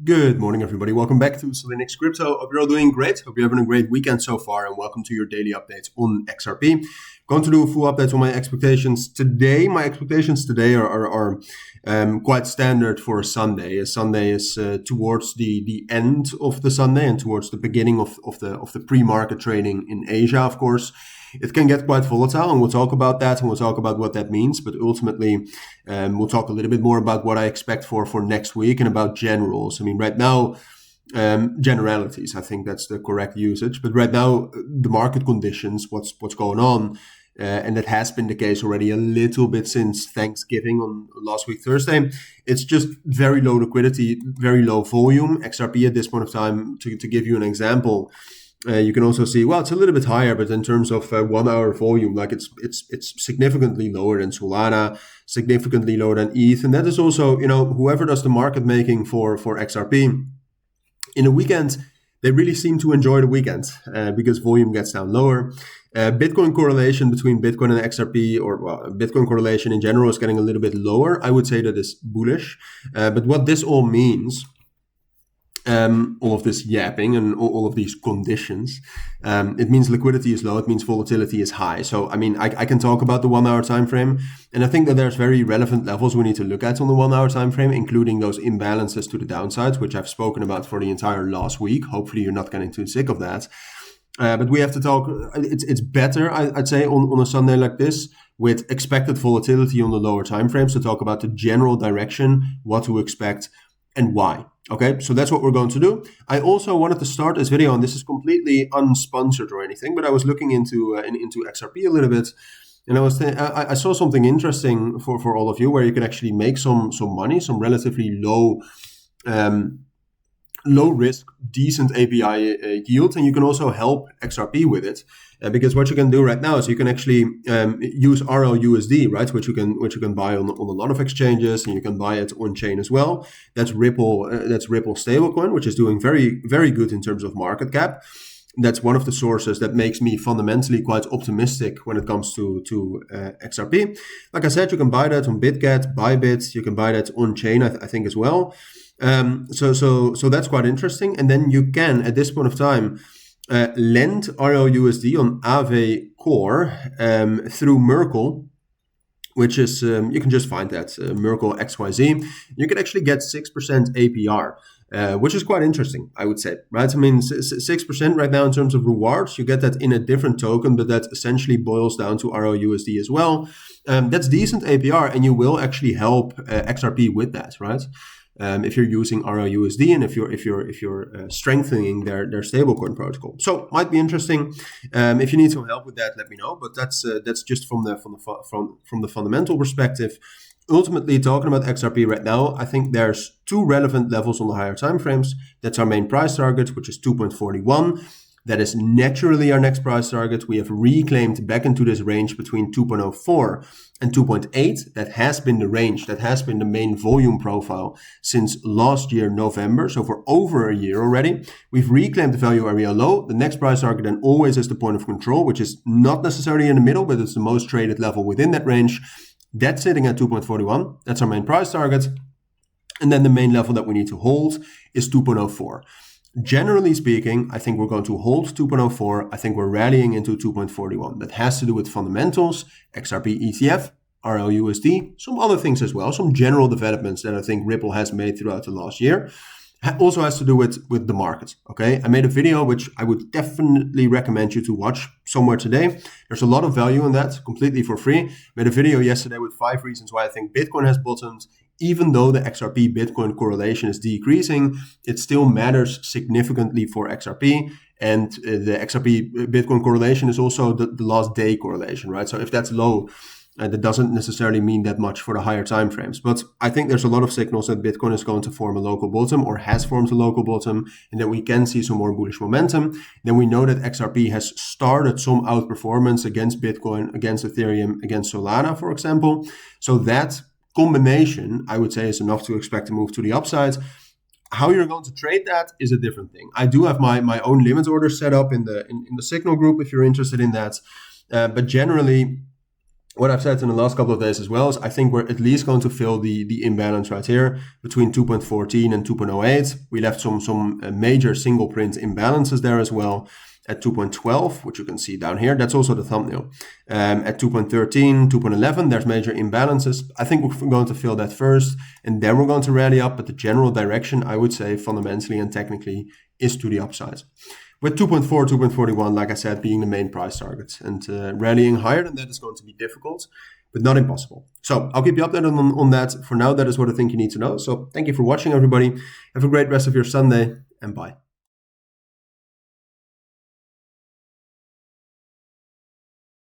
Good morning, everybody. Welcome back to Cilinix Crypto. Hope you're all doing great. Hope you're having a great weekend so far, and welcome to your daily updates on XRP. Going to do a full update on my expectations today. My expectations today are quite standard for a Sunday. A Sunday is towards the end of the Sunday and towards the beginning of the pre-market trading in Asia, of course. It can get quite volatile, and we'll talk about that, and we'll talk about what that means. But ultimately, we'll talk a little bit more about what I expect for next week and about generals. I mean, right now, generalities, I think that's the correct usage. But right now, the market conditions, what's going on, and that has been the case already a little bit since Thanksgiving on last week, Thursday. It's just very low liquidity, very low volume. XRP at this point of time, to give you an example, you can also see, well, it's a little bit higher, but in terms of 1 hour volume, like it's significantly lower than Solana, significantly lower than ETH. And that is also, whoever does the market making for XRP in a weekend, they really seem to enjoy the weekend because volume gets down lower. Bitcoin correlation between Bitcoin and XRP, or Bitcoin correlation in general, is getting a little bit lower. I would say that is bullish. But what this all means, all of this yapping and all of these conditions, it means liquidity is low, it means volatility is high. So, I mean, I can talk about the 1 hour time frame, and I think that there's very relevant levels we need to look at on the 1 hour time frame, including those imbalances to the downside, which I've spoken about for the entire last week. Hopefully you're not getting too sick of that. But we have to talk, it's better, I'd say, on a Sunday like this, with expected volatility on the lower time frames, to talk about the general direction, what to expect, and why. Okay, so that's what we're going to do. I also wanted to start this video, and this is completely unsponsored or anything, but I was looking into XRP a little bit, and I saw something interesting for all of you, where you can actually make some money, some relatively low risk, decent API yield, and you can also help XRP with it, because what you can do right now is you can actually use RLUSD, right, which you can buy on a lot of exchanges, and you can buy it on chain as well. That's Ripple stablecoin, which is doing very, very good in terms of market cap. That's one of the sources that makes me fundamentally quite optimistic when it comes to XRP. Like I said, you can buy that on Bitget, Bybit. You can buy that on chain, I think, as well. So that's quite interesting. And then you can, at this point of time, lend RLUSD on Aave Core through Merkle, which is, you can just find that, Merkle XYZ. You can actually get 6% APR, which is quite interesting, I would say, right? I mean, 6% right now in terms of rewards. You get that in a different token, but that essentially boils down to RLUSD as well. That's decent APR, and you will actually help XRP with that, right? If you're using RLUSD, and if you're strengthening their stablecoin protocol, so might be interesting. If you need some help with that, let me know. But that's just from the fundamental perspective. Ultimately, talking about XRP right now, I think there's two relevant levels on the higher time frames. That's our main price target, which is 2.41. That is naturally our next price target. We have reclaimed back into this range between 2.04 and 2.8. That has been the range, that has been the main volume profile since last year, November. So for over a year already, we've reclaimed the value area low. The next price target then always is the point of control, which is not necessarily in the middle, but it's the most traded level within that range. That's sitting at 2.41. That's our main price target. And then the main level that we need to hold is 2.04. Generally speaking, I think we're going to hold 2.04. I think we're rallying into 2.41. That has to do with fundamentals, XRP ETF, RLUSD, some other things as well, some general developments that I think Ripple has made throughout the last year. Also has to do with the market, okay? I made a video which I would definitely recommend you to watch somewhere today. There's a lot of value in that, completely for free. Made a video yesterday with 5 reasons why I think Bitcoin has bottomed. Even though the XRP Bitcoin correlation is decreasing, it still matters significantly for XRP. And the XRP Bitcoin correlation is also the last day correlation, right? So if that's low, that doesn't necessarily mean that much for the higher time frames. But I think there's a lot of signals that Bitcoin is going to form a local bottom, or has formed a local bottom, and that we can see some more bullish momentum. Then we know that XRP has started some outperformance against Bitcoin, against Ethereum, against Solana, for example. So that combination, I would say, is enough to expect to move to the upside. How you're going to trade that is a different thing. I do have my own limit order set up in the Signal group if you're interested in that. But generally, what I've said in the last couple of days as well is I think we're at least going to fill the imbalance right here between 2.14 and 2.08. We left some major single print imbalances there as well at 2.12, which you can see down here. That's also the thumbnail. At 2.13, 2.11, there's major imbalances. I think we're going to fill that first, and then we're going to rally up. But the general direction, I would say, fundamentally and technically, is to the upside. With 2.4, 2.41, like I said, being the main price target. And rallying higher than that is going to be difficult, but not impossible. So I'll keep you updated on that. For now, that is what I think you need to know. So thank you for watching, everybody. Have a great rest of your Sunday, and bye.